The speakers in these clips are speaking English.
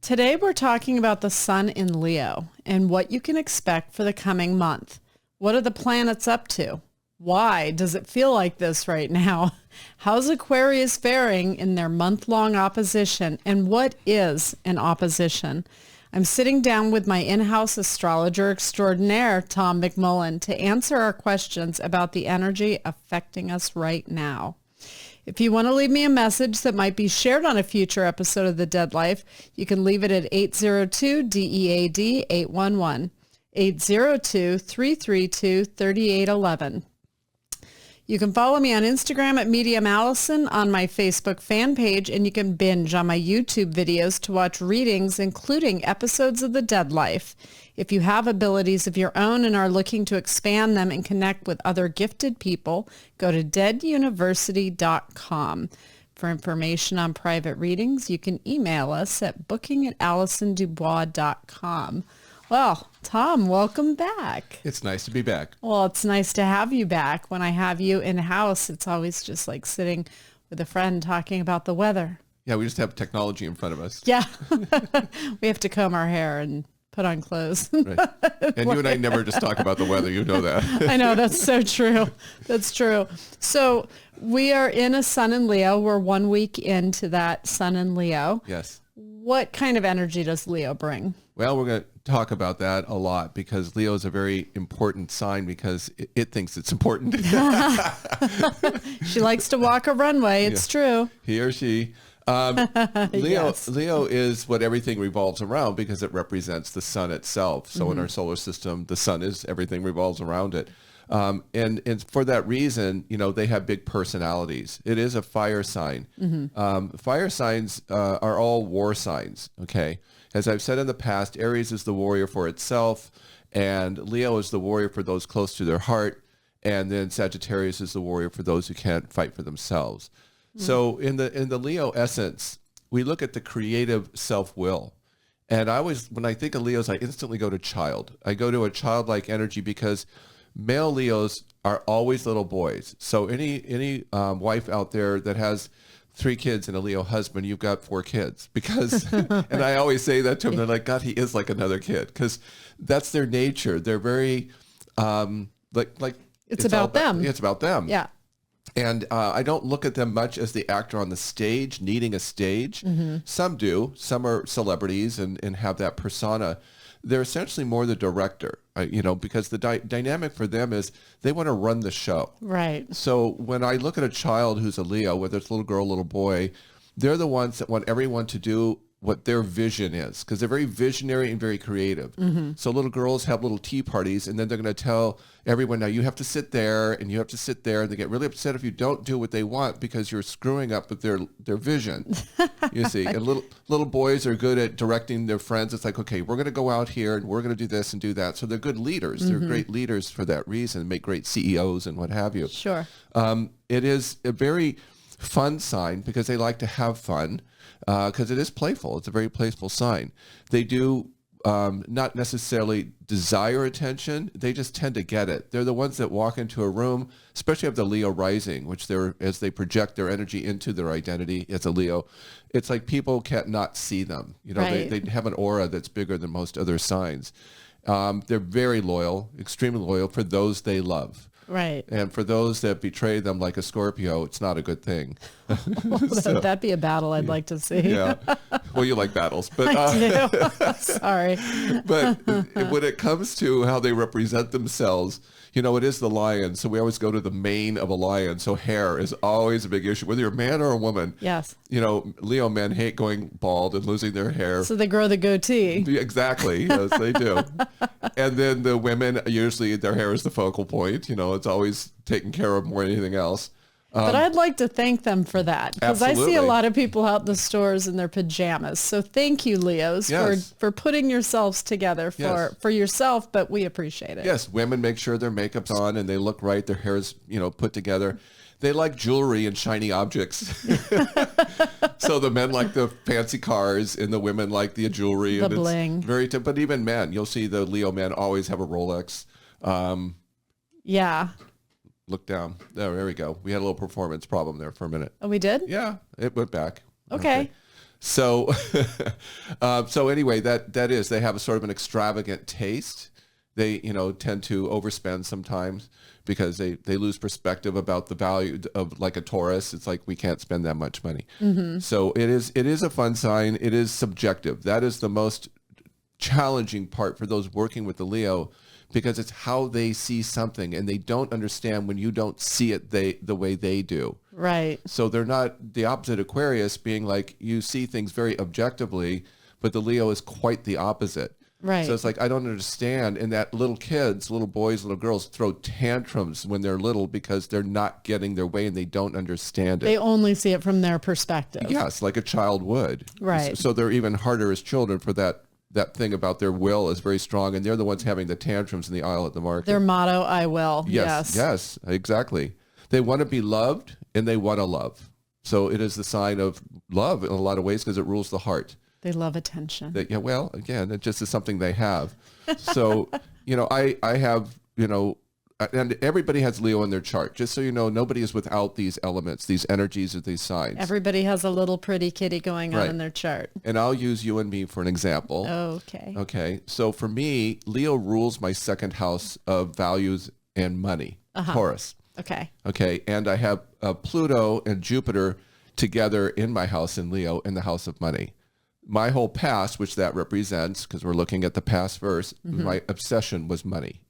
Today we're talking about the sun in Leo and what you can expect for the coming month. What are the planets up to? Why does it feel like this right now? How's Aquarius faring in their month-long opposition? And what is an opposition? I'm sitting down with my in-house astrologer extraordinaire, Tom McMullan, to answer our questions about the energy affecting us right now. If you want to leave me a message that might be shared on a future episode of The Dead Life, you can leave it at 802-DEAD-811, 802-332-3811. You can follow me on Instagram at Medium Allison, on my Facebook fan page, and you can binge on my YouTube videos to watch readings, including episodes of The Dead Life. If you have abilities of your own and are looking to expand them and connect with other gifted people, go to deaduniversity.com. For information on private readings, you can email us at booking@allisondubois.com. Well, Tom, welcome back. It's nice to be back. Well, it's nice to have you back. When I have you in-house, it's always just like sitting with a friend talking about the weather. Yeah, we just have technology in front of us. Yeah. We have to comb our hair and put on clothes. Right. And you and I never just talk about the weather. You know that. I know. That's so true. That's true. So we are in a sun in Leo. We're 1 week into that sun in Leo. Yes. What kind of energy does Leo bring? Well, we're going to talk about that a lot because Leo is a very important sign because it thinks it's important. She likes to walk a runway. It's true. He or she. Leo is what everything revolves around because it represents the sun itself. So in our solar system, the sun is everything revolves around it. And for that reason, you know, they have big personalities. It is a fire sign. Fire signs are all war signs, okay? As I've said in the past, Aries is the warrior for itself, and Leo is the warrior for those close to their heart, and then Sagittarius is the warrior for those who can't fight for themselves. So in the Leo essence, we look at the creative self-will. And when I think of Leos, I instantly go to child. I go to a childlike energy because male Leos are always little boys. So any wife out there that has 3 kids and a Leo husband, you've got 4 kids. Because, and I always say that to them, they're like, God, he is like another kid. Because that's their nature. They're very, it's about them. It's about them. Yeah. And I don't look at them much as the actor on the stage, needing a stage. Some do. Some are celebrities and have that persona. They're essentially more the director, because the dynamic for them is they want to run the show. Right. So when I look at a child who's a Leo, whether it's a little girl, little boy, they're the ones that want everyone to do what their vision is because they're very visionary and very creative. So little girls have little tea parties and then they're going to tell everyone, now you have to sit there and you have to sit there. And they get really upset if you don't do what they want because you're screwing up with their vision, you see. And little boys are good at directing their friends. It's like, okay, we're going to go out here and we're going to do this and do that. So they're good leaders. They're great leaders for that reason, make great CEOs and what have you. Sure. It is a very fun sign because they like to have fun. Because it is playful. It's a very playful sign. They do not necessarily desire attention. They just tend to get it. They're the ones that walk into a room, especially of the Leo rising, which as they project their energy into their identity as a Leo, it's like people can't not see them. Right. They have an aura that's bigger than most other signs. They're very loyal, extremely loyal for those they love. Right. And for those that betray them like a Scorpio, it's not a good thing. That'd be a battle I'd like to see. Yeah. Well, you like battles. But, I do. Sorry. But when it comes to how they represent themselves, it is the lion. So we always go to the mane of a lion. So hair is always a big issue, whether you're a man or a woman. Yes. Leo men hate going bald and losing their hair. So they grow the goatee. Exactly. Yes, they do. And then the women, usually their hair is the focal point. It's always taken care of more than anything else. But I'd like to thank them for that because I see a lot of people out in the stores in their pajamas. So thank you, Leos, for putting yourselves together for yourself, but we appreciate it. Yes, women make sure their makeup's on and they look right, their hair's, put together. They like jewelry and shiny objects. So the men like the fancy cars and the women like the jewelry. The bling. But even men, you'll see the Leo men always have a Rolex. Yeah. Look down. There we go. We had a little performance problem there for a minute. Oh, we did? Yeah, it went back. Okay. So, so anyway, that is, they have a sort of an extravagant taste. They, tend to overspend sometimes because they lose perspective about the value of, like a Taurus. It's like, we can't spend that much money. So it is a fun sign. It is subjective. That is the most challenging part for those working with the Leo, because it's how they see something, and they don't understand when you don't see it the way they do. Right. So they're not the opposite Aquarius, being like, you see things very objectively, but the Leo is quite the opposite. Right. So it's like, I don't understand. And that little boys, little girls throw tantrums when they're little because they're not getting their way and they don't understand it. They only see it from their perspective. Yes, like a child would. Right. So they're even harder as children, for that thing about their will is very strong, and they're the ones having the tantrums in the aisle at the market. Their motto, I will. Yes, exactly. They want to be loved, and they want to love. So it is the sign of love in a lot of ways, because it rules the heart. They love attention. Well, again, it just is something they have. So, I have, and everybody has Leo in their chart. Just so you know, nobody is without these elements, these energies, or these signs. Everybody has a little pretty kitty going on in their chart. And I'll use you and me for an example. Okay. Okay. So for me, Leo rules my second house of values and money, Taurus. Okay. Okay. And I have Pluto and Jupiter together in my house in Leo, in the house of money. My whole past, which that represents, because we're looking at the past verse, my obsession was money.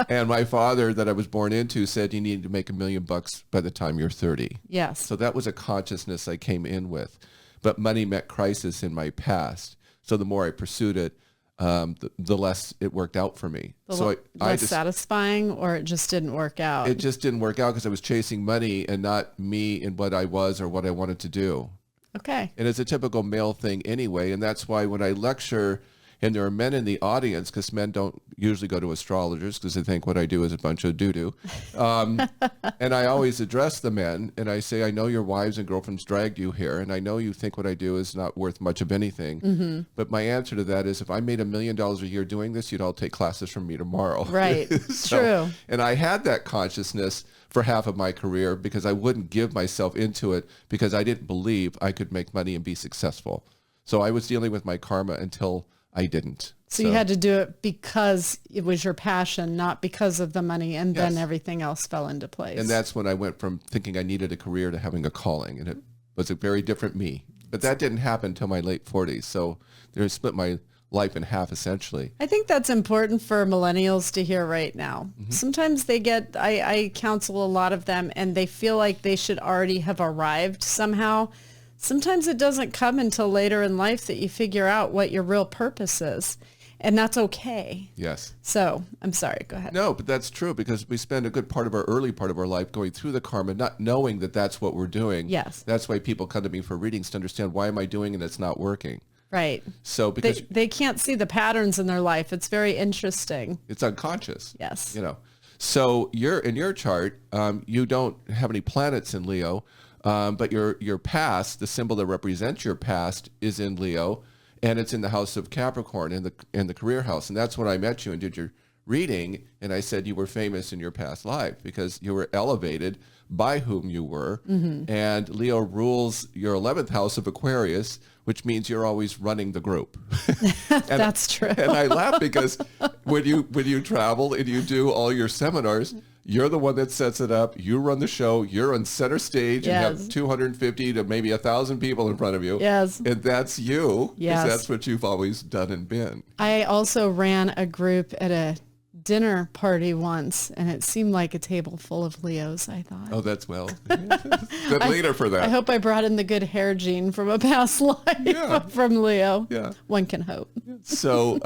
And my father, that I was born into, said you need to make $1 million by the time you're 30. Yes. So that was a consciousness I came in with. But money met crisis in my past. So the more I pursued it, the less it worked out for me. Less satisfying, or it just didn't work out? It just didn't work out because I was chasing money and not me and what I was or what I wanted to do. Okay. And it's a typical male thing anyway. And that's why when I lecture, and there are men in the audience, because men don't usually go to astrologers because they think what I do is a bunch of doo-doo. And I always address the men, and I say, I know your wives and girlfriends dragged you here, and I know you think what I do is not worth much of anything. But my answer to that is, if I made $1 million a year doing this, you'd all take classes from me tomorrow. Right. True. And I had that consciousness for half of my career, because I wouldn't give myself into it, because I didn't believe I could make money and be successful. So I was dealing with my karma until I didn't. So you had to do it because it was your passion, not because of the money, and then everything else fell into place. And that's when I went from thinking I needed a career to having a calling, and it was a very different me. But that didn't happen until my late 40s. So they split my life in half, essentially. I think that's important for millennials to hear right now. Sometimes they get, I counsel a lot of them, and they feel like they should already have arrived somehow. Sometimes it doesn't come until later in life that you figure out what your real purpose is. And that's okay. Yes. So I'm sorry, go ahead. No, but that's true, because we spend a good part of our early part of our life going through the karma, not knowing that that's what we're doing. Yes. That's why people come to me for readings, to understand, why am I doing it and it's not working. Right. So because they can't see the patterns in their life. It's very interesting. It's unconscious. Yes. So in your chart, you don't have any planets in Leo, but your past, the symbol that represents your past, is in Leo, and it's in the house of Capricorn, in the career house. And that's when I met you and did your reading, and I said you were famous in your past life because you were elevated by whom you were. And Leo rules your 11th house of Aquarius, which means you're always running the group. That's true. And I laugh because when you travel and you do all your seminars, you're the one that sets it up. You run the show. You're on center stage and have 250 to maybe 1,000 people in front of you. Yes. And that's you. Yes. That's what you've always done and been. I also ran a group at a dinner party once, and it seemed like a table full of Leos, I thought. Oh, that's good leader for that. I hope I brought in the good hair gene from a past life from Leo. Yeah. One can hope. So,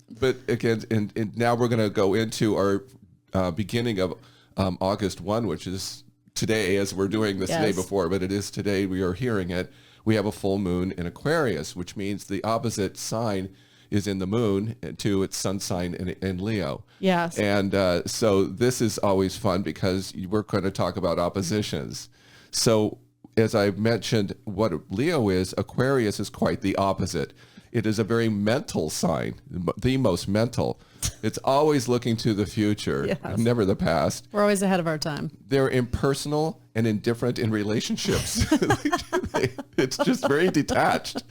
but again, and now we're going to go into our beginning of August 1, which is today, as we're doing this today before, but it is today we are hearing it. We have a full moon in Aquarius, which means the opposite sign is in the moon to its sun sign in Leo. Yes. And so this is always fun because we're going to talk about oppositions. So as I mentioned, what Leo is, Aquarius is quite the opposite. It is a very mental sign, the most mental. It's always looking to the future, Yes. never the past. We're always ahead of our time. They're impersonal and indifferent in relationships. It's just very detached,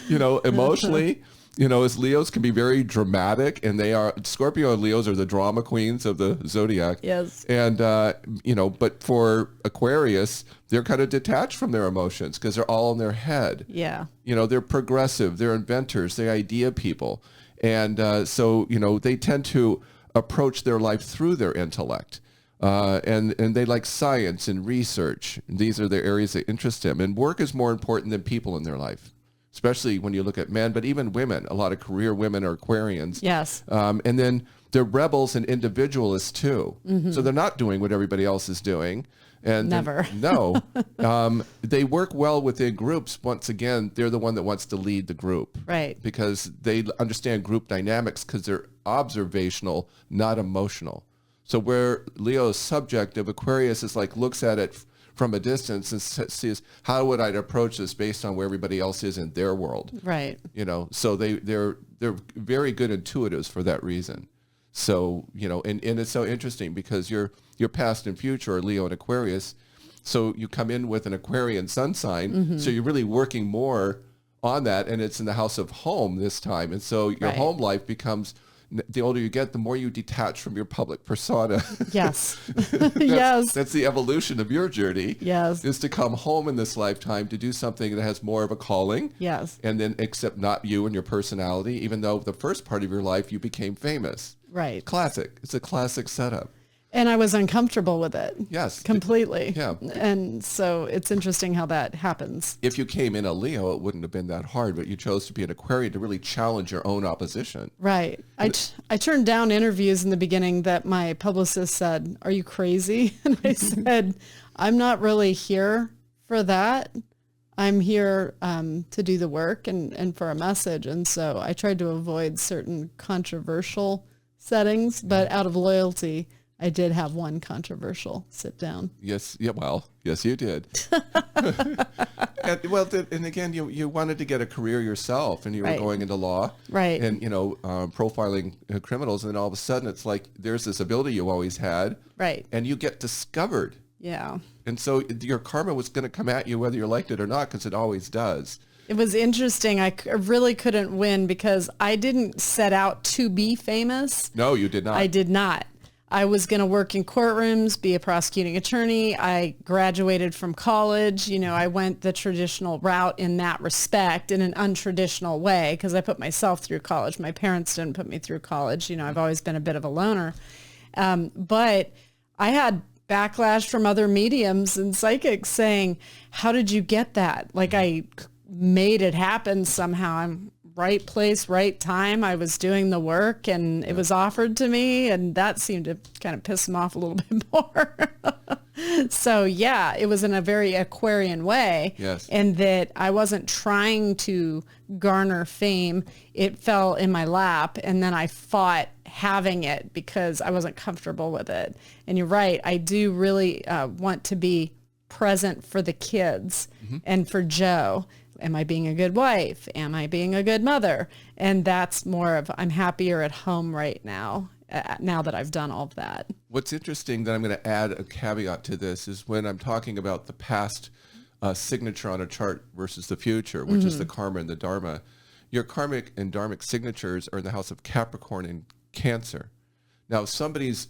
emotionally. As Leos can be very dramatic, and Scorpio and Leos are the drama queens of the zodiac. Yes. And, but for Aquarius, they're kind of detached from their emotions because they're all in their head. Yeah. They're progressive, they're inventors, they're idea people. And so they tend to approach their life through their intellect. And they like science and research. These are the areas that interest them. And work is more important than people in their life, especially when you look at men, but even women. A lot of career women are Aquarians. Yes. And then they're rebels and individualists too. Mm-hmm. So they're not doing what everybody else is doing. And Never. No. They work well within groups. Once again, they're the one that wants to lead the group. Right. Because they understand group dynamics because they're observational, not emotional. So where Leo is subjective, Aquarius is like looks at it from a distance and sees how would I approach this based on where everybody else is in their world. Right. So they're very good intuitives for that reason. So, and it's so interesting because your past and future are Leo and Aquarius. So you come in with an Aquarian sun sign. Mm-hmm. So you're really working more on that. And it's in the house of home this time. And so your home life becomes, the older you get, the more you detach from your public persona. Yes. Yes. That's the evolution of your journey. Yes. Is to come home in this lifetime to do something that has more of a calling. Yes. And then accept not you and your personality, even though the first part of your life you became famous. Right. Classic. It's a classic setup. And I was uncomfortable with it. Yes. Completely. Yeah. And so it's interesting how that happens. If you came in a Leo, it wouldn't have been that hard, but you chose to be an Aquarian to really challenge your own opposition. Right. I turned down interviews in the beginning that my publicist said, "Are you crazy?" And I said, "I'm not really here for that. I'm here to do the work and for a message." And so I tried to avoid certain controversial settings, but out of loyalty, I did have one controversial sit down. Yes. Yeah. Well, yes, you did. And again, you wanted to get a career yourself, and you were going into law, right? And profiling criminals, and then all of a sudden, it's like there's this ability you always had, right? And you get discovered. Yeah. And so your karma was going to come at you whether you liked it or not, because it always does. It was interesting. I really couldn't win because I didn't set out to be famous. No, you did not. I did not. I was going to work in courtrooms, be a prosecuting attorney. I graduated from college. I went the traditional route in that respect, in an untraditional way, because I put myself through college. My parents didn't put me through college. I've always been a bit of a loner. But I had backlash from other mediums and psychics saying, "How did you get that?" Like I made it happen somehow. I'm right place, right time. I was doing the work and it was offered to me, and that seemed to kind of piss them off a little bit more. So yeah, it was in a very Aquarian way. Yes. And that I wasn't trying to garner fame. It fell in my lap, and then I fought having it because I wasn't comfortable with it. And you're right. I do really want to be present for the kids and for Joe. Am I being a good wife? Am I being a good mother? And that's more of, I'm happier at home right now, now that I've done all of that. What's interesting that I'm going to add a caveat to this is when I'm talking about the past signature on a chart versus the future, which is the karma and the dharma. Your karmic and dharmic signatures are in the house of Capricorn and Cancer. Now, if somebody's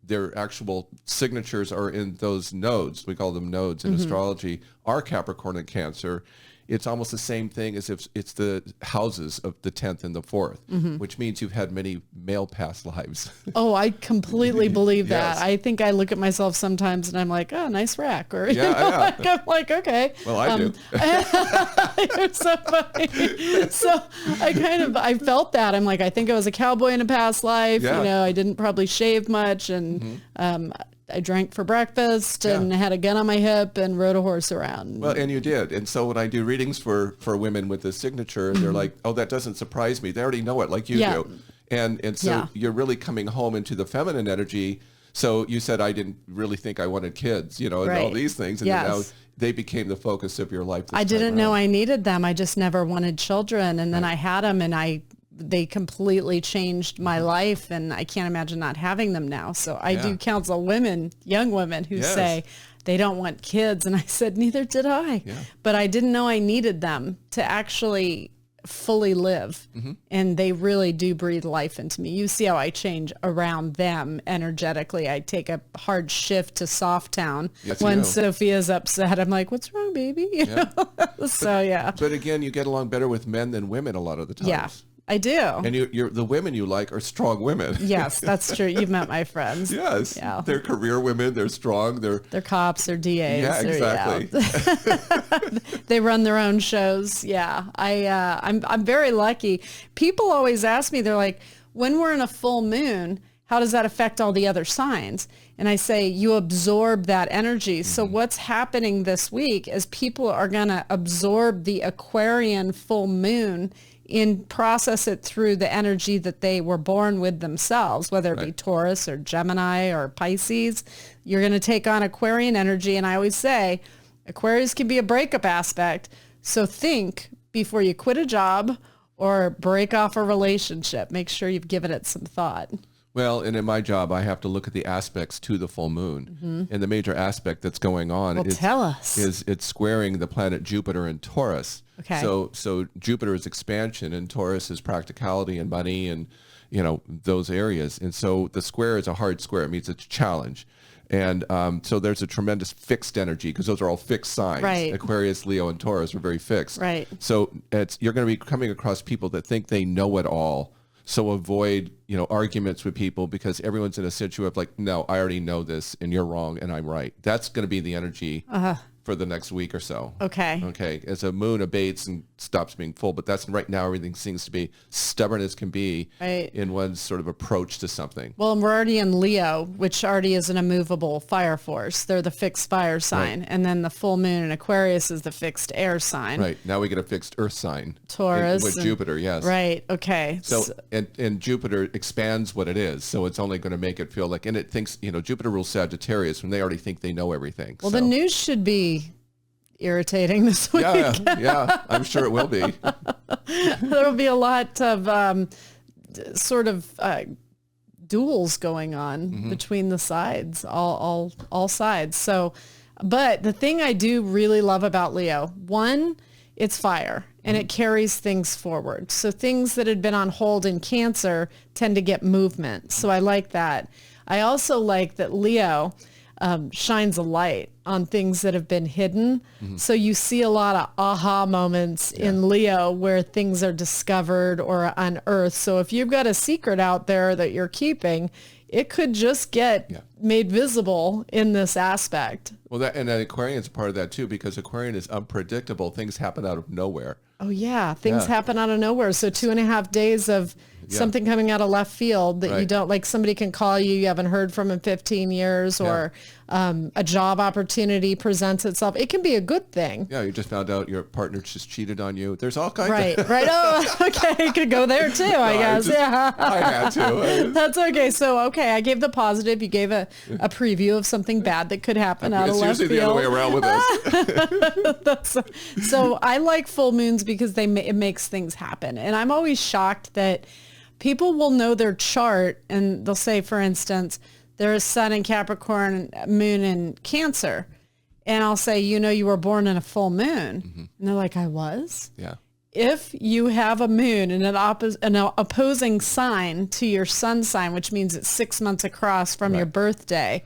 their actual signatures are in those nodes. We call them nodes in astrology. Are Capricorn and Cancer. It's almost the same thing as if it's the houses of the 10th and the 4th, which means you've had many male past lives. Oh, I completely believe that. Yes. I think I look at myself sometimes and I'm like, "Oh, nice rack." Or Yeah. I'm like, okay. Well, I do. You're so funny. So I felt that. I'm like, I think I was a cowboy in a past life. Yeah. I didn't probably shave much, and I drank for breakfast and had a gun on my hip and rode a horse around. Well, and you did. And so when I do readings for women with this signature, they're like, "Oh, that doesn't surprise me. They already know it like you do." And so you're really coming home into the feminine energy. So you said, "I didn't really think I wanted kids," and all these things. And now they became the focus of your life. I didn't know I needed them. I just never wanted children. And then I had them, and they completely changed my life, and I can't imagine not having them now. So I do counsel women, young women who say they don't want kids. And I said, neither did I. Yeah. But I didn't know I needed them to actually fully live. And they really do breathe life into me. You see how I change around them energetically. I take a hard shift to soft town. Yes, when Sophia's upset, I'm like, what's wrong, baby? You know? So, But again, you get along better with men than women a lot of the times. Yeah. I do. And you're the women you like are strong women. Yes, that's true. You've met my friends. Yes. Yeah. They're career women. They're strong. They're cops. They're DAs. Yeah, exactly. They run their own shows. Yeah. I'm very lucky. People always ask me, they're like, when we're in a full moon, how does that affect all the other signs? And I say, you absorb that energy. So what's happening this week is people are going to absorb the Aquarian full moon and process it through the energy that they were born with themselves, whether it be Taurus or Gemini or Pisces. You're going to take on Aquarian energy. And I always say, Aquarius can be a breakup aspect. So think before you quit a job or break off a relationship. Make sure you've given it some thought. Well, and in my job, I have to look at the aspects to the full moon. And the major aspect that's going on is it's squaring the planet Jupiter in Taurus. Okay. So Jupiter is expansion and Taurus is practicality and money and, those areas. And so the square is a hard square. It means it's a challenge. And so there's a tremendous fixed energy because those are all fixed signs. Right. Aquarius, Leo, and Taurus are very fixed. Right. So you're going to be coming across people that think they know it all. So avoid, arguments with people because everyone's in a situation of like, no, I already know this and you're wrong and I'm right. That's going to be the energy for the next week or so. Okay. Okay. As a moon abates and stops being full, but that's right now everything seems to be stubborn as can be in one's sort of approach to something. Well, and we're already in Leo, which already is an immovable fire force. They're the fixed fire sign. Right. And then the full moon in Aquarius is the fixed air sign. Right. Now we get a fixed earth sign. Taurus. With Jupiter, yes. Right. Okay. So and Jupiter expands what it is. So it's only going to make it feel like, and it thinks, Jupiter rules Sagittarius when they already think they know everything. Well, the news should be irritating this week. Yeah, I'm sure it will be. There'll be a lot of duels going on between the sides, all sides. So, but the thing I do really love about Leo, one, it's fire and it carries things forward. So things that had been on hold in Cancer tend to get movement. So I like that. I also like that Leo shines a light on things that have been hidden. So you see a lot of aha moments in Leo where things are discovered or unearthed. So if you've got a secret out there that you're keeping, it could just get made visible in this aspect. Well, and Aquarian is a part of that too, because Aquarian is unpredictable. Things happen out of nowhere. Oh yeah, things happen out of nowhere. So 2.5 days of something coming out of left field that you don't, like somebody can call you haven't heard from in 15 years or a job opportunity presents itself. It can be a good thing. Yeah, you just found out your partner just cheated on you. There's all kinds of... Right. Oh, okay. You could go there too, I guess. I had to. That's okay. So, I gave the positive. You gave a preview of something bad that could happen out of left field. It's usually the other way around with us. So I like full moons because it makes things happen. And I'm always shocked that people will know their chart and they'll say, for instance, there's sun in Capricorn, moon in Cancer. And I'll say, you were born in a full moon. And they're like, I was? Yeah. If you have a moon in an opposing sign to your sun sign, which means it's 6 months across from your birthday,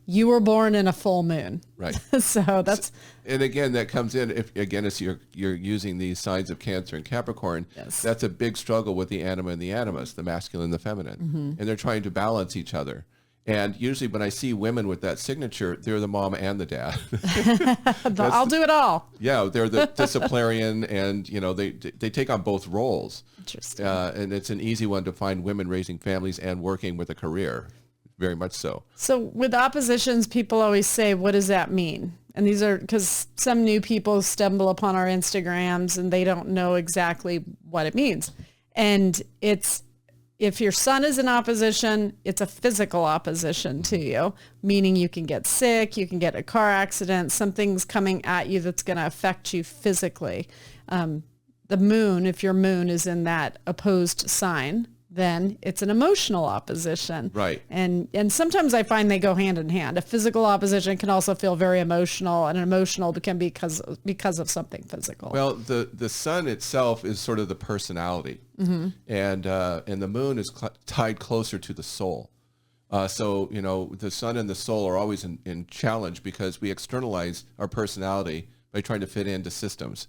you were born in a full moon. Right. So that's... And again, that comes in, if you're using these signs of Cancer and Capricorn, that's a big struggle with the anima and the animus, the masculine and the feminine. And they're trying to balance each other. And usually when I see women with that signature, they're the mom and the dad. I'll do it all. Yeah, they're the disciplinarian and, they take on both roles. Interesting. And it's an easy one to find women raising families and working with a career. Very much so. So with oppositions, people always say, what does that mean? And these are because some new people stumble upon our Instagrams and they don't know exactly what it means. And it's if your sun is in opposition, it's a physical opposition to you, meaning you can get sick, you can get a car accident, something's coming at you that's going to affect you physically. The moon, if your moon is in that opposed sign, then it's an emotional opposition. Right. And sometimes I find they go hand in hand. A physical opposition can also feel very emotional, and an emotional can be because of something physical. Well, the sun itself is sort of the personality, and the moon is tied closer to the soul. So, the sun and the soul are always in challenge because we externalize our personality by trying to fit into systems.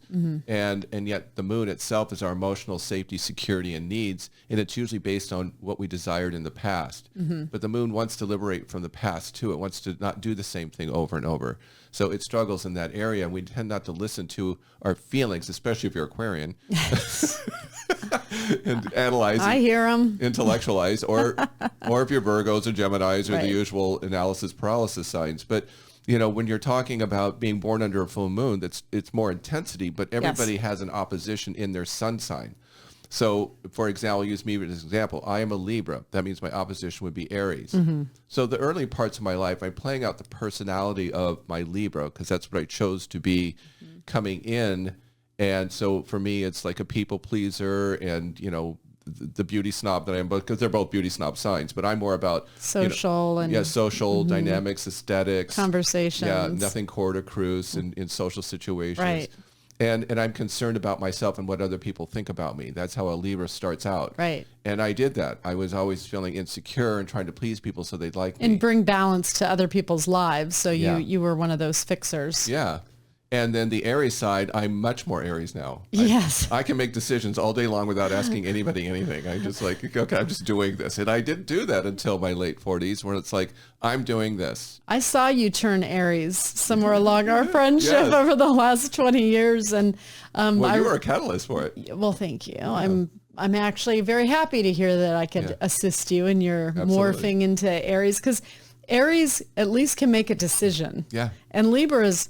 And yet the moon itself is our emotional safety, security, and needs, and it's usually based on what we desired in the past. But the moon wants to liberate from the past too. It wants to not do the same thing over and over. So it struggles in that area, and we tend not to listen to our feelings, especially if you're Aquarian. And analyze. I hear them. Intellectualize, or if you're Virgos or Geminis or Right. the usual analysis paralysis signs. But when you're talking about being born under a full moon, it's more intensity, but everybody has an opposition in their sun sign. So, for example, use me as an example. I am a Libra. That means my opposition would be Aries. So the early parts of my life, I'm playing out the personality of my Libra because that's what I chose to be coming in. And so for me, it's like a people pleaser and, the beauty snob that I am, because they're both beauty snob signs, but I'm more about social social dynamics, aesthetics, conversations. Yeah, nothing core to cruise in social situations. Right. And I'm concerned about myself and what other people think about me. That's how a Libra starts out. Right. And I did that. I was always feeling insecure and trying to please people so they'd like me. And bring balance to other people's lives. So Yeah. you were one of those fixers. Yeah. And then the Aries side, I'm much more Aries now. Yes. I can make decisions all day long without asking anybody anything. I just okay, I'm just doing this. And I didn't do that until my late 40s, where it's like, I'm doing this. I saw you turn Aries somewhere along our friendship Yes. over the last 20 years. And Well, you were a catalyst for it. well, thank you. I'm actually very happy to hear that I could assist you in your Absolutely. morphing into Aries, because Aries at least can make a decision. Yeah. And Libras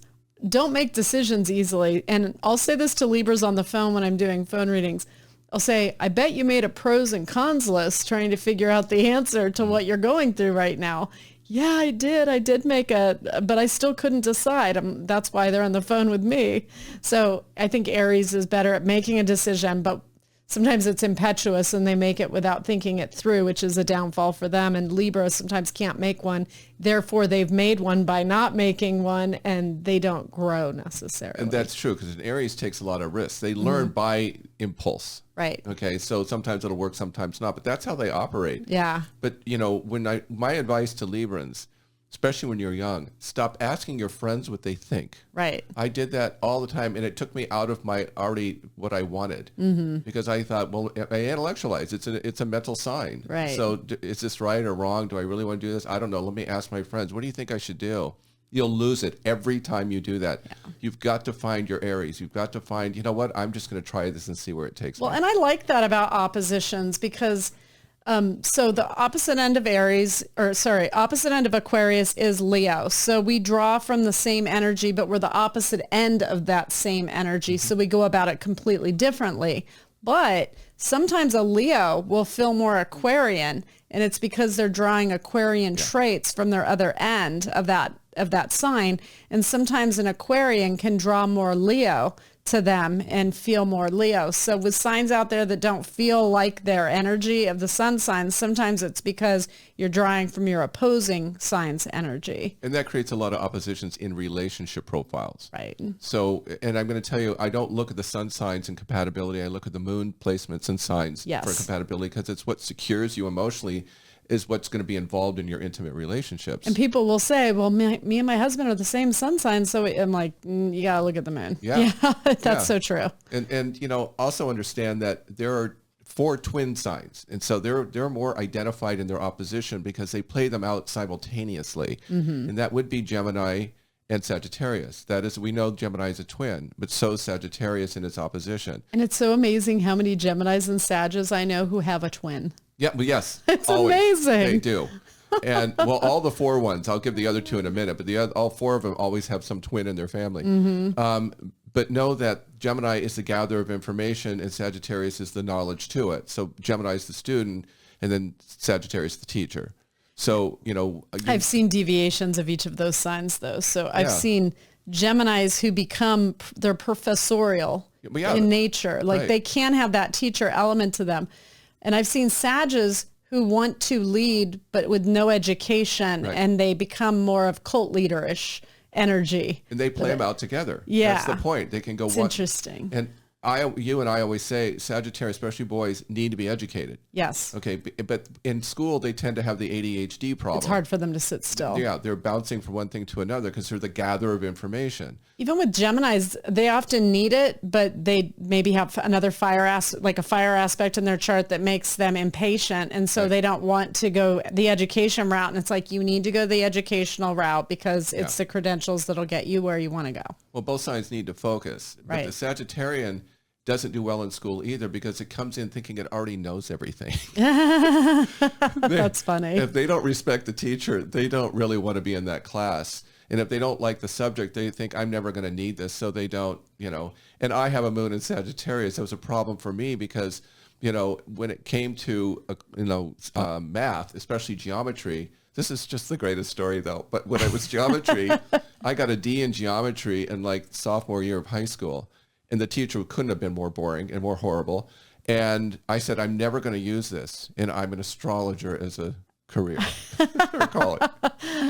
don't make decisions easily. And I'll say this to Libras on the phone when I'm doing phone readings. I'll say, I bet you made a pros and cons list trying to figure out the answer to what you're going through right now. Yeah, I did. I did but I still couldn't decide. That's why they're on the phone with me. So I think Aries is better at making a decision, but sometimes it's impetuous and they make it without thinking it through, which is a downfall for them. And Libra sometimes can't make one. Therefore, they've made one by not making one, and they don't grow necessarily. And that's true, because an Aries takes a lot of risks. They learn by impulse. Right. Okay, so sometimes it'll work, sometimes not, but that's how they operate. Yeah. But, my advice to Librans, especially when you're young, stop asking your friends what they think. Right. I did that all the time, and it took me out of my what I wanted, because I thought, well, I intellectualize. It's a mental sign. Right. So is this right or wrong? Do I really want to do this? I don't know. Let me ask my friends. What do you think I should do? You'll lose it every time you do that. Yeah. You've got to find your Aries. You've got to find, you know what? I'm just going to try this and see where it takes me. Well, and I like that about oppositions, because so the opposite end of opposite end of Aquarius is Leo. So we draw from the same energy, but we're the opposite end of that same energy. So we go about it completely differently. But sometimes a Leo will feel more Aquarian, and it's because they're drawing Aquarian traits from their other end of that sign. And sometimes an Aquarian can draw more Leo to them and feel more Leo. So with signs out there that don't feel like their energy of the sun signs, sometimes it's because you're drawing from your opposing sign's energy. And that creates a lot of oppositions in relationship profiles. Right. So, and I'm going to tell you, I don't look at the sun signs and compatibility. I look at the moon placements and signs for compatibility, because it's what secures you emotionally is what's going to be involved in your intimate relationships. And people will say, well, me and my husband are the same sun sign. So I'm like, you got to look at the moon. Yeah. That's so true. And also understand that there are 4 twin signs. And so they're more identified in their opposition because they play them out simultaneously. And that would be Gemini and Sagittarius. That is, we know Gemini is a twin, but so is Sagittarius in its opposition. And it's so amazing how many Geminis and Sagittarius I know who have a twin. Yeah, but yes. It's always. amazing. They do. And well, all the 4 ones, I'll give the other 2 in a minute, but all 4 of them always have some twin in their family. But know that Gemini is the gatherer of information and Sagittarius is the knowledge to it. So Gemini is the student. and then Sagittarius, the teacher. So, I've seen deviations of each of those signs though. So I've Yeah. seen Geminis who become, they're professorial in nature. Like they can have that teacher element to them. And I've seen Sages who want to lead, but with no education, and they become more of cult leader-ish energy. And they play them out together. Yeah. That's the point. They can go It's interesting. And you and I always say Sagittarius, especially boys, need to be educated. Yes. Okay. But in school, they tend to have the ADHD problem. It's hard for them to sit still. Yeah. They're bouncing from one thing to another because they're the gatherer of information. Even with Geminis, they often need it, but they maybe have another fire aspect in their chart that makes them impatient. And so they don't want to go the education route. And it's like, you need to go the educational route because it's the credentials that'll get you where you want to go. Well, both sides need to focus. But the Sagittarian doesn't do well in school either because it comes in thinking it already knows everything. That's funny. If they don't respect the teacher, they don't really want to be in that class. And if they don't like the subject, they think, I'm never going to need this. So they don't, and I have a moon in Sagittarius. That was a problem for me because, when it came to, math, especially geometry, this is just the greatest story though. But when it was geometry, I got a D in geometry in like sophomore year of high school. And the teacher couldn't have been more boring and more horrible. And I said, I'm never going to use this. And I'm an astrologer as a career. Or call it.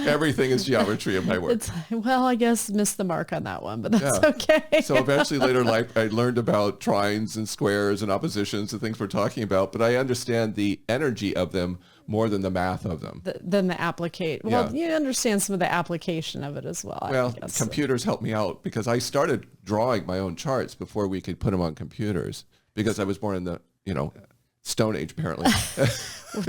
Everything is geometry in my work. I guess missed the mark on that one, but that's okay. So eventually later in life, I learned about trines and squares and oppositions and things we're talking about, but I understand the energy of them more than the math of them. Than the application. Well, you understand some of the application of it as well. Well, computers helped me out because I started drawing my own charts before we could put them on computers because I was born in the, Stone Age, apparently.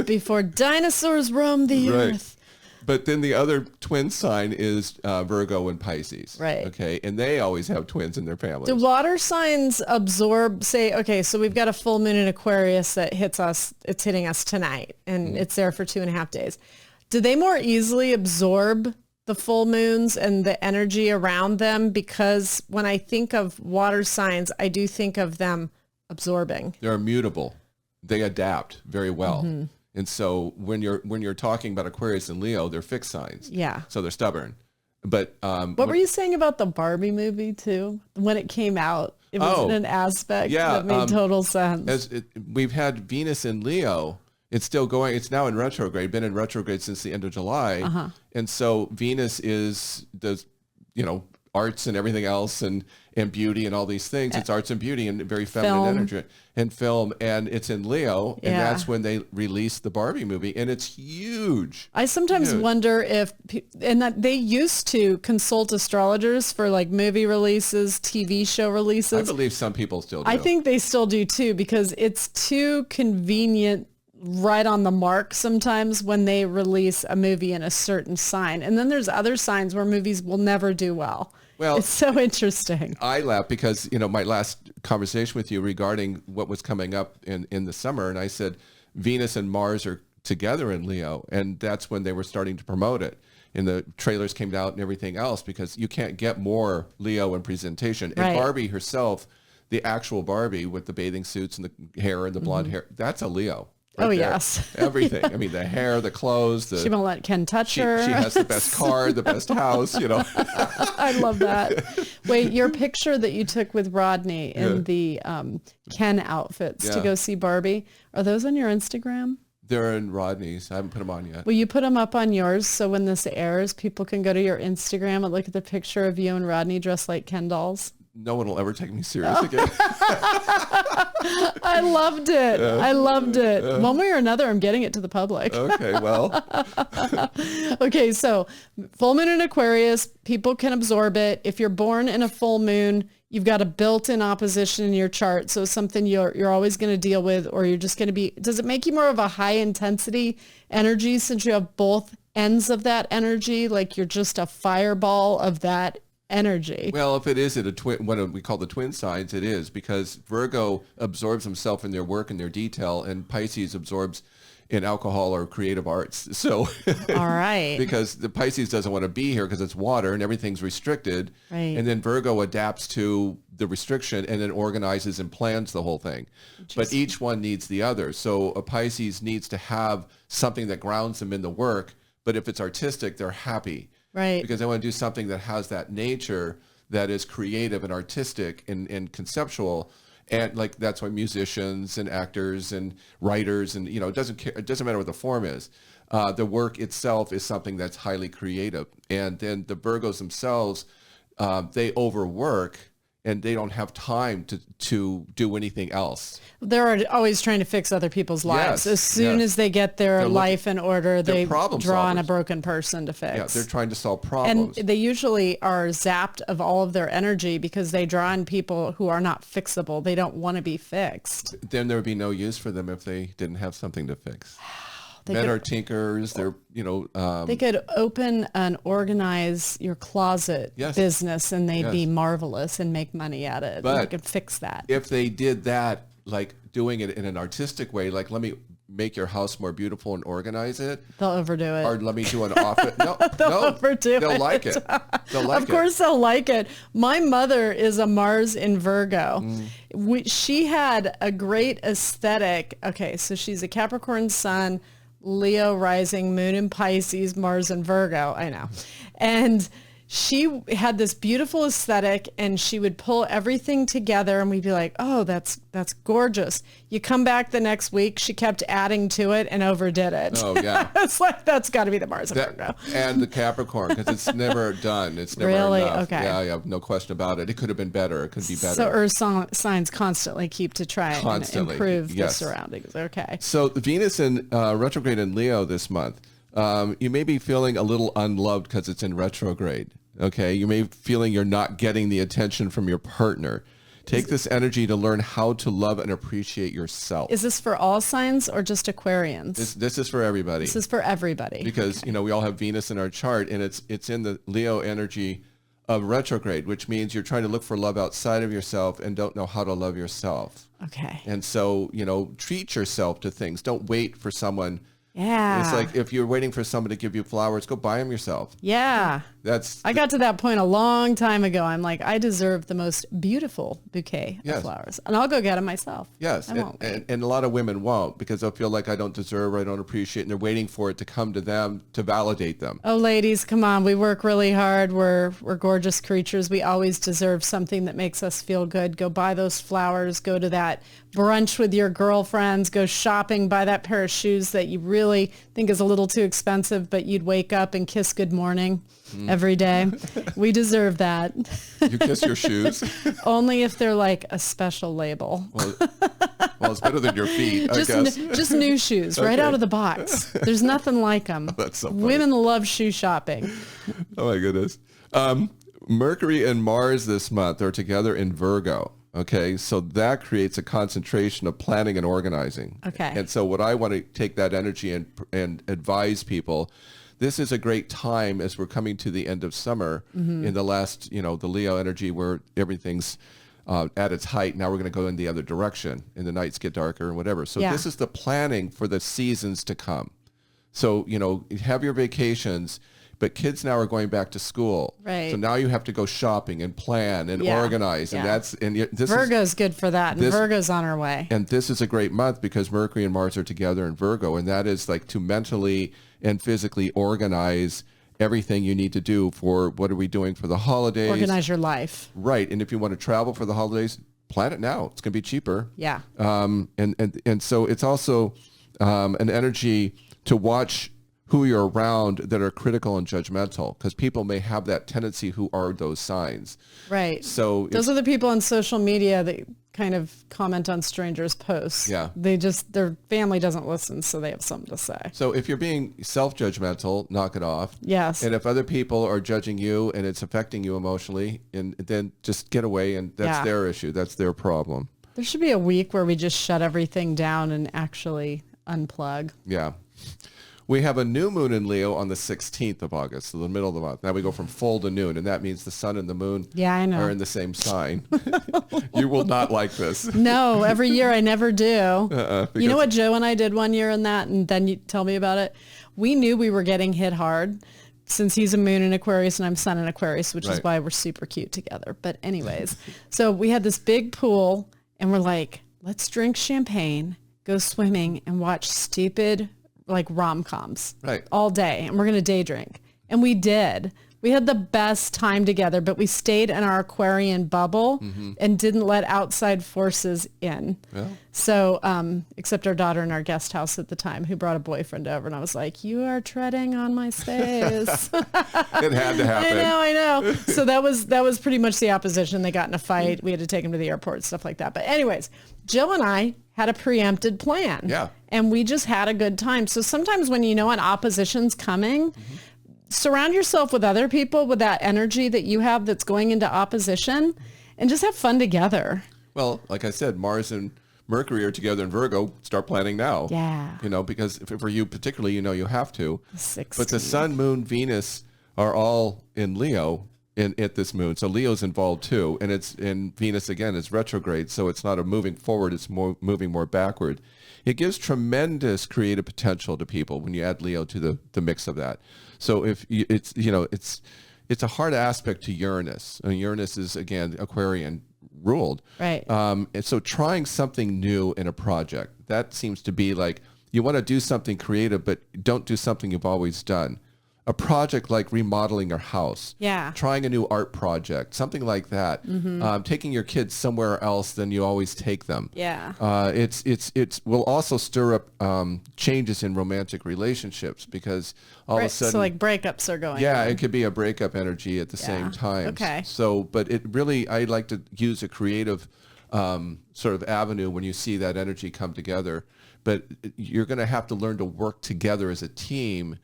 Before dinosaurs roamed the earth. But then the other twin sign is Virgo and Pisces. Right. Okay. And they always have twins in their families. Do water signs absorb, so we've got a full moon in Aquarius that hits us, it's hitting us tonight, and it's there for 2.5 days. Do they more easily absorb the full moons and the energy around them? Because when I think of water signs, I do think of them absorbing. They're immutable. They adapt very well. Mm-hmm. And so when you're talking about Aquarius and Leo, they're fixed signs. Yeah. So they're stubborn. But what were you saying about the Barbie movie too? When it came out, it was an aspect that made total sense. We've had Venus in Leo. It's still going. It's now in retrograde. Been in retrograde since the end of July. And so Venus does arts and everything else and beauty and all these things. It's arts and beauty and very feminine energy and film. And it's in Leo. And that's when they released the Barbie movie. And it's huge. I sometimes wonder that they used to consult astrologers for like movie releases, TV show releases. I believe some people still do. I think they still do too, because it's too convenient, right on the mark sometimes when they release a movie in a certain sign. And then there's other signs where movies will never do well. Well, it's so interesting. I laugh because, my last conversation with you regarding what was coming up in the summer, and I said Venus and Mars are together in Leo, and that's when they were starting to promote it. And the trailers came out and everything else because you can't get more Leo in presentation. And Barbie herself, the actual Barbie with the bathing suits and the hair and the blonde hair, that's a Leo. Right there. Yes. Everything. I mean, the hair, the clothes. She won't let Ken touch her. She has the best car, the best house, I love that. Wait, your picture that you took with Rodney in the Ken outfits to go see Barbie, are those on your Instagram? They're in Rodney's. I haven't put them on yet. Will you put them up on yours so when this airs, people can go to your Instagram and look at the picture of you and Rodney dressed like Ken dolls? No one will ever take me serious again. I loved it. I loved it. One way or another, I'm getting it to the public. Okay, well. Okay, so full moon in Aquarius, people can absorb it. If you're born in a full moon, you've got a built-in opposition in your chart. So something you're always going to deal with, or you're just going to be, does it make you more of a high intensity energy since you have both ends of that energy? Like you're just a fireball of that energy. Well, if it is at a twin, what we call the twin signs, it is, because Virgo absorbs himself in their work and their detail, and Pisces absorbs in alcohol or creative arts. So, All right. because the Pisces doesn't want to be here because it's water and everything's restricted. Right. And then Virgo adapts to the restriction and then organizes and plans the whole thing. But each one needs the other. So a Pisces needs to have something that grounds them in the work. But if it's artistic, they're happy. Right. Because they want to do something that has that nature that is creative and artistic and conceptual. And like, that's why musicians and actors and writers and, it doesn't matter what the form is. The work itself is something that's highly creative. And then the Virgos themselves, they overwork and they don't have time to do anything else. They're always trying to fix other people's lives. Yes, As soon as they get their life in order, they problem draw on a solvers. broken person to fix. Yeah, they're trying to solve problems. And they usually are zapped of all of their energy because they draw on people who are not fixable. They don't want to be fixed. Then there would be no use for them if they didn't have something to fix. Men are tinkers. They're, they could open and organize your closet business and they'd be marvelous and make money at it. But they could fix that. If they did that, like doing it in an artistic way, like let me make your house more beautiful and organize it. They'll overdo it. Or let me do an office. No, They'll overdo they'll it. like it. They'll like it. Of course they'll like it. My mother is a Mars in Virgo. She had a great aesthetic. Okay, so she's a Capricorn sun, Leo rising, moon in Pisces, Mars in Virgo. I know. And she had this beautiful aesthetic and she would pull everything together and we'd be like, oh, that's gorgeous. You come back the next week, she kept adding to it and overdid it. Oh, yeah. It's like, that's got to be the Mars in Virgo. And the Capricorn, because it's never done. It's never Really? enough. Okay. Yeah, no question about it. It could have been better. It could be better. So earth signs constantly keep to try and improve the surroundings. Okay. So Venus in retrograde in Leo this month. You may be feeling a little unloved because it's in retrograde. Okay. You may be feeling you're not getting the attention from your partner. Take this energy to learn how to love and appreciate yourself. Is this for all signs or just Aquarians? This is for everybody. This is for everybody. Because, we all have Venus in our chart and it's in the Leo energy of retrograde, which means you're trying to look for love outside of yourself and don't know how to love yourself. Okay. And so, treat yourself to things. Don't wait for someone. Yeah. It's like if you're waiting for someone to give you flowers, go buy them yourself. Yeah. I got to that point a long time ago. I'm like, I deserve the most beautiful bouquet of flowers. And I'll go get them myself. Yes. And a lot of women won't because they'll feel like I don't deserve or I don't appreciate, and they're waiting for it to come to them to validate them. Oh, ladies, come on. We work really hard. We're gorgeous creatures. We always deserve something that makes us feel good. Go buy those flowers. Go to that brunch with your girlfriends. Go shopping. Buy that pair of shoes that you really think is a little too expensive, but you'd wake up and kiss good morning every day. We deserve that. You kiss your shoes? Only if they're like a special label. Well, it's better than your feet, I guess. Just new shoes, right out of the box. There's nothing like them. That's so funny. Women love shoe shopping. Oh, my goodness. Mercury and Mars this month are together in Virgo. Okay, so that creates a concentration of planning and organizing. Okay. And so what I want to take that energy and advise people, this is a great time as we're coming to the end of summer in the last, the Leo energy where everything's at its height. Now we're going to go in the other direction and the nights get darker and whatever. So this is the planning for the seasons to come. So, have your vacations. But kids now are going back to school. Right. So now you have to go shopping and plan and organize. And Virgo's good for that. And Virgo's on her way. And this is a great month because Mercury and Mars are together in Virgo. And that is like to mentally and physically organize everything you need to do for what are we doing for the holidays. Organize your life. Right. And if you want to travel for the holidays, plan it now. It's going to be cheaper. Yeah. And so it's also an energy to watch who you're around that are critical and judgmental, because people may have that tendency who are those signs. Right. So those are the people on social media that kind of comment on strangers' posts. Yeah. Their family doesn't listen, so they have something to say. So if you're being self-judgmental, knock it off. Yes. And if other people are judging you and it's affecting you emotionally, and then just get away, and that's their issue. That's their problem. There should be a week where we just shut everything down and actually unplug. Yeah. We have a new moon in Leo on the 16th of August, so the middle of the month. Now we go from full to noon, and that means the sun and the moon I know. are in the same sign. You will not like this. No, every year I never do. You know because- what Joe and I did one year in that, and then you tell me about it? We knew we were getting hit hard since he's a moon in Aquarius and I'm sun in Aquarius, which is Right. why we're super cute together. But anyways, so we had this big pool and we're like, let's drink champagne, go swimming, and watch stupid like rom-coms Right. all day. And we're going to day drink. And we did. We had the best time together, but we stayed in our Aquarian bubble and didn't let outside forces in. Yeah. So, except our daughter in our guest house at the time who brought a boyfriend over, and I was like, you are treading on my space. It had to happen. I know. So that was pretty much the opposition. They got in a fight. We had to take him to the airport, stuff like that. But anyways, Jill and I had a preempted plan. Yeah. And we just had a good time. So sometimes when you know an opposition's coming, surround yourself with other people with that energy that you have that's going into opposition and just have fun together. Well, like I said, Mars and Mercury are together in Virgo. Start planning now. Yeah. You know, because for you particularly, you know, you have to. 16th. But the sun, moon, Venus are all in Leo at this moon. So Leo's involved too. And it's in Venus again, it's retrograde. So it's not a moving forward, it's more moving more backward. It gives tremendous creative potential to people when you add Leo to the mix of that. So if you, it's a hard aspect to Uranus. And Uranus is again Aquarian ruled. Right. And so trying something new in a project, that seems to be like you want to do something creative, but don't do something you've always done. A project like remodeling your house, trying a new art project, something like that. Taking your kids somewhere else than you always take them. It's will also stir up changes in romantic relationships because all of a sudden, so like breakups are going on. it could be a breakup energy at the same time. Okay. So, but it really, I like to use a creative sort of avenue when you see that energy come together. But you're going to have to learn to work together as a team.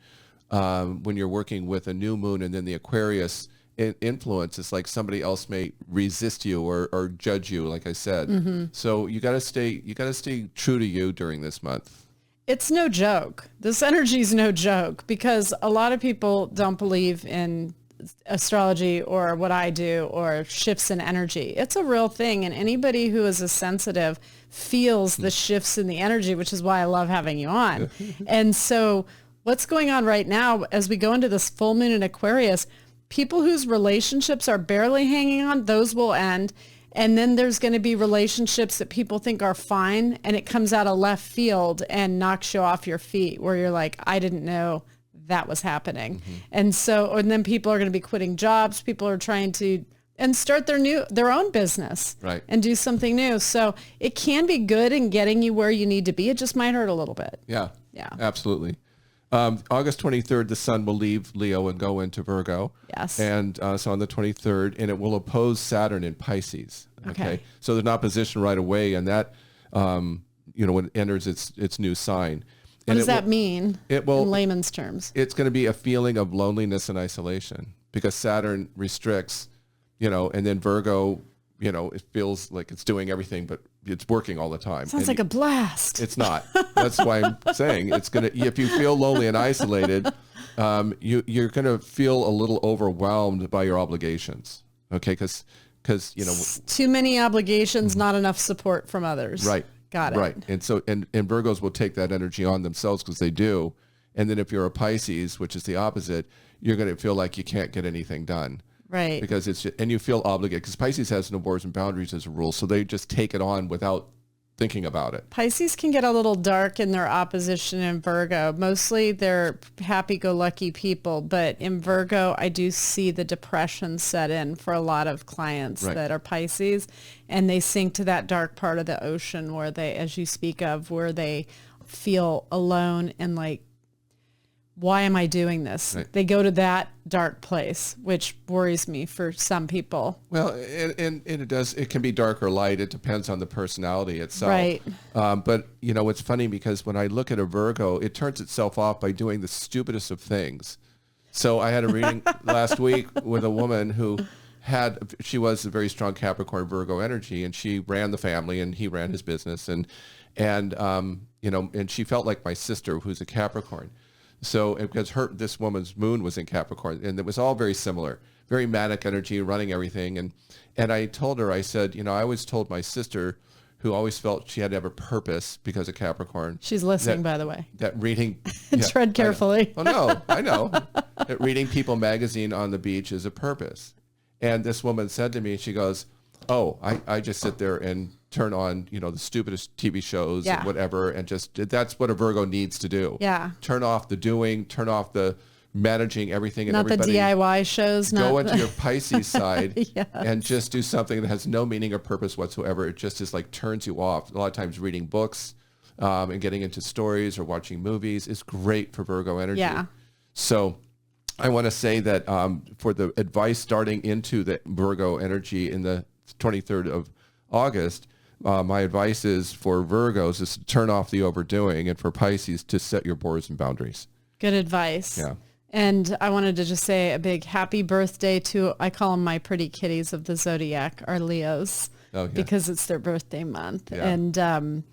When you're working with a new moon and then the Aquarius influence, it's like somebody else may resist you or judge you, like I said. So you got to stay true to you during this month. It's no joke. This energy is no joke because a lot of people don't believe in astrology or what I do or shifts in energy. It's a real thing. And anybody who is a sensitive feels the shifts in the energy, which is why I love having you on. And so what's going on right now as we go into this full moon in Aquarius, people whose relationships are barely hanging on, those will end. And then there's going to be relationships that people think are fine and it comes out of left field and knocks you off your feet where you're like, I didn't know that was happening. And then people are going to be quitting jobs. People are trying to and start their own business and do something new. So it can be good in getting you where you need to be. It just might hurt a little bit. Yeah, absolutely. August 23rd, the sun will leave Leo and go into Virgo. Yes. And so on the 23rd, and it will oppose Saturn in Pisces. Okay. So there's an opposition right away, and that, when it enters its new sign. What does that mean in layman's terms? It's going to be a feeling of loneliness and isolation because Saturn restricts, and then Virgo, it feels like it's doing everything, but it's working all the time. Sounds like a blast. It's not. That's why I'm saying it's going to, if you feel lonely and isolated, you're going to feel a little overwhelmed by your obligations. Okay. Cause too many obligations, not enough support from others. Right. Got it. Right. And so, and Virgos will take that energy on themselves because they do. And then if you're a Pisces, which is the opposite, you're going to feel like you can't get anything done. Right. Because and you feel obligated because Pisces has no borders and boundaries as a rule. So they just take it on without thinking about it. Pisces can get a little dark in their opposition in Virgo. Mostly they're happy-go-lucky people, but in Virgo, I do see the depression set in for a lot of clients that are Pisces, and they sink to that dark part of the ocean where they, as you speak of, where they feel alone and like, why am I doing this? Right. They go to that dark place, which worries me for some people. Well, and it can be dark or light. It depends on the personality itself. Right. But, it's funny because when I look at a Virgo, it turns itself off by doing the stupidest of things. So I had a reading last week with a woman who she was a very strong Capricorn Virgo energy, and she ran the family and he ran his business. And she felt like my sister, who's a Capricorn. So because this woman's moon was in Capricorn, and it was all very similar, very manic energy, running everything. And I told her, I said, I always told my sister, who always felt she had to have a purpose because of Capricorn. She's listening, by the way. That reading... Tread carefully. Oh, no, I know. That reading People magazine on the beach is a purpose. And this woman said to me, she goes, I just sit there and turn on, the stupidest TV shows and whatever, and that's what a Virgo needs to do. Yeah. Turn off the doing, turn off the managing everything and everybody. Not the DIY shows. Go into your Pisces side and just do something that has no meaning or purpose whatsoever. It just is like turns you off. A lot of times reading books and getting into stories or watching movies is great for Virgo energy. Yeah. So I want to say that for the advice starting into the Virgo energy in the 23rd of August, my advice is for Virgos is to turn off the overdoing, and for Pisces to set your borders and boundaries. Good advice. Yeah. And I wanted to just say a big happy birthday to, I call them my pretty kitties of the Zodiac, our Leos, because it's their birthday month. Yeah. And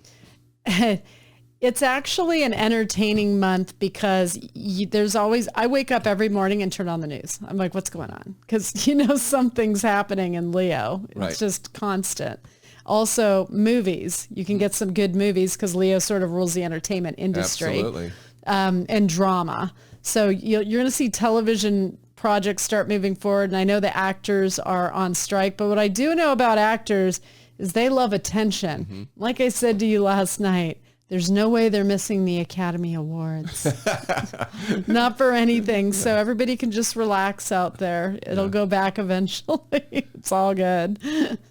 it's actually an entertaining month because there's always, I wake up every morning and turn on the news. I'm like, what's going on? Because, something's happening in Leo. It's just constant. Also, movies. You can get some good movies because Leo sort of rules the entertainment industry. Absolutely. And drama. So you're going to see television projects start moving forward. And I know the actors are on strike, but what I do know about actors is they love attention. Mm-hmm. Like I said to you last night, there's no way they're missing the Academy Awards. Not for anything. So everybody can just relax out there. It'll go back eventually. It's all good.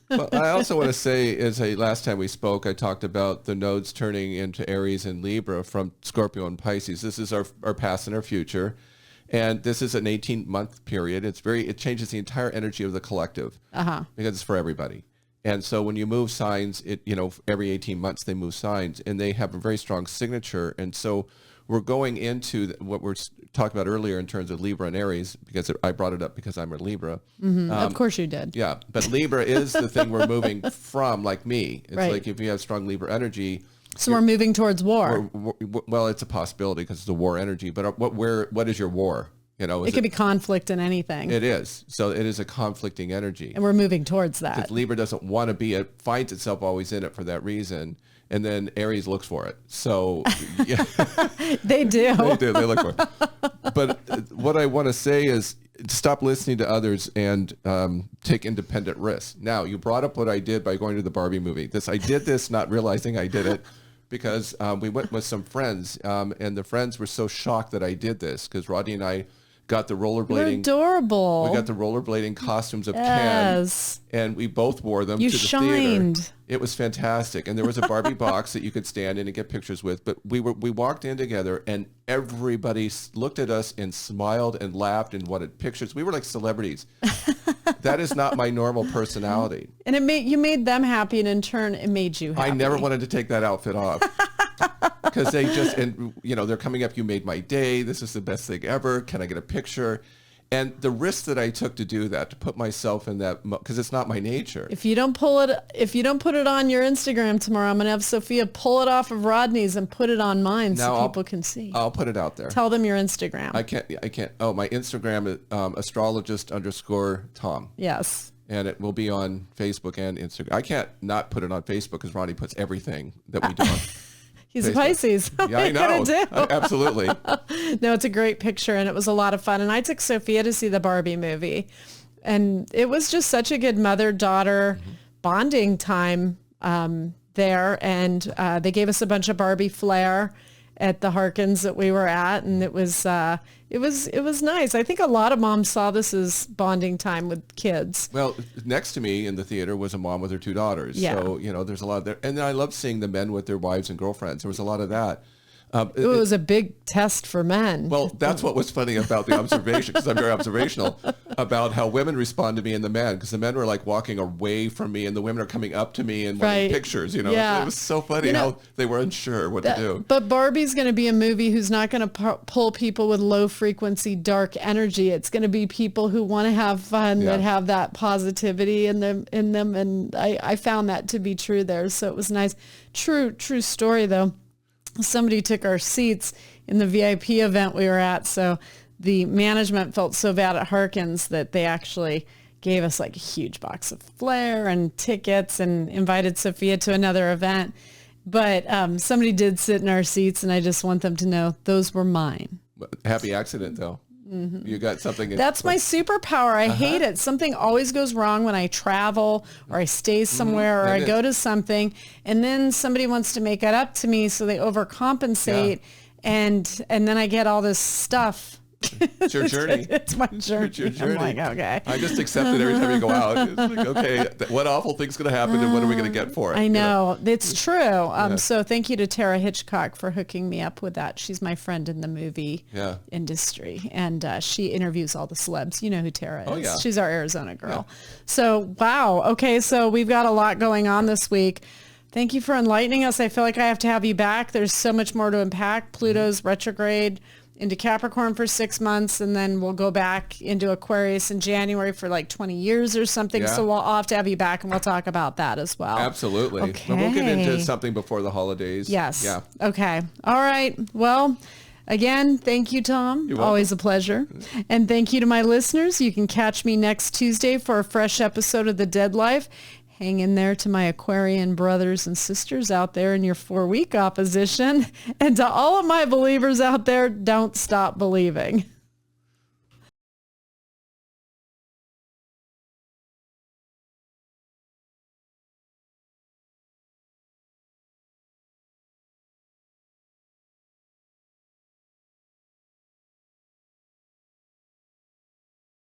Well, I also want to say, last time we spoke, I talked about the nodes turning into Aries and Libra from Scorpio and Pisces. This is our past and our future. And this is an 18-month period. It changes the entire energy of the collective because it's for everybody. And so when you move signs, every 18 months they move signs, and they have a very strong signature. And so we're going into what we're talking about earlier in terms of Libra and Aries, because I brought it up because I'm a Libra. Mm-hmm. Of course you did. Yeah, but Libra is the thing we're moving from, like me. It's like if you have strong Libra energy. So we're moving towards war. Well, it's a possibility because it's a war energy. But what is your war? It could be conflict in anything. It is. So it is a conflicting energy. And we're moving towards that. Because Libra doesn't want to be it, finds itself always in it for that reason. And then Aries looks for it. So yeah. They do. They look for it. But what I want to say is stop listening to others and take independent risks. Now, you brought up what I did by going to the Barbie movie. I did this not realizing I did it. Because we went with some friends, and the friends were so shocked that I did this because Rodney and I got the rollerblading. You're adorable. We got the rollerblading costumes of yes. Ken, and we both wore them to the shined. Theater. It was fantastic, and there was a Barbie box that you could stand in and get pictures with. But we walked in together, and everybody looked at us and smiled and laughed and wanted pictures. We were like celebrities. That is not my normal personality. And you made them happy, and in turn, it made you happy. I never wanted to take that outfit off. Because they're coming up, you made my day. This is the best thing ever. Can I get a picture? And the risk that I took to do that, to put myself in that, because it's not my nature. If you don't put it on your Instagram tomorrow, I'm going to have Sophia pull it off of Rodney's and put it on mine people can see. I'll put it out there. Tell them your Instagram. I can't. Oh, my Instagram is astrologist_Tom. Yes. And it will be on Facebook and Instagram. I can't not put it on Facebook because Ronnie puts everything that we do on He's a Pisces. Yeah, I know. Absolutely. No, it's a great picture, and it was a lot of fun. And I took Sophia to see the Barbie movie, and it was just such a good mother-daughter bonding time there. And they gave us a bunch of Barbie flair at the Harkins that we were at, and it was nice. I think a lot of moms saw this as bonding time with kids. Well, next to me in the theater was a mom with her two daughters. Yeah. So, there's a lot there. And I love seeing the men with their wives and girlfriends. There was a lot of that. It was a big test for men. Well, that's what was funny about the observation, because I'm very observational, about how women respond to me and the men, because the men were like walking away from me and the women are coming up to me and wanting pictures, Yeah. It was so funny how they were unsure what to do. But Barbie's going to be a movie who's not going to pull people with low frequency, dark energy. It's going to be people who want to have fun, that have that positivity in them. And I found that to be true there. So it was nice. True story though. somebody took our seats in the VIP event we were at. So the management felt so bad at Harkins that they actually gave us like a huge box of flair and tickets and invited Sophia to another event. But somebody did sit in our seats, and I just want them to know those were mine. Happy accident, though. Mm-hmm. You got something. That's my superpower. I hate it. Something always goes wrong when I travel or I stay somewhere or I go to something, and then somebody wants to make it up to me, so they overcompensate, and then I get all this stuff. It's your journey. It's my journey. It's your journey. I'm like, okay. I just accept it every time you go out. It's like, okay, what awful thing's going to happen, and what are we going to get for it? I know. It's true. So thank you to Tara Hitchcock for hooking me up with that. She's my friend in the movie industry, and she interviews all the celebs. You know who Tara is. Oh, yeah. She's our Arizona girl. Yeah. So, wow. Okay, so we've got a lot going on this week. Thank you for enlightening us. I feel like I have to have you back. There's so much more to unpack. Pluto's retrograde into Capricorn for 6 months, and then we'll go back into Aquarius in January for like 20 years or something. Yeah. So I'll have to have you back, and we'll talk about that as well. Absolutely. Okay. But we'll get into something before the holidays. Yes. Yeah. Okay. All right. Well, again, thank you, Tom. You're welcome. Always a pleasure. And thank you to my listeners. You can catch me next Tuesday for a fresh episode of The Dead Life. Hang in there to my Aquarian brothers and sisters out there in your 4-week opposition. And to all of my believers out there, don't stop believing.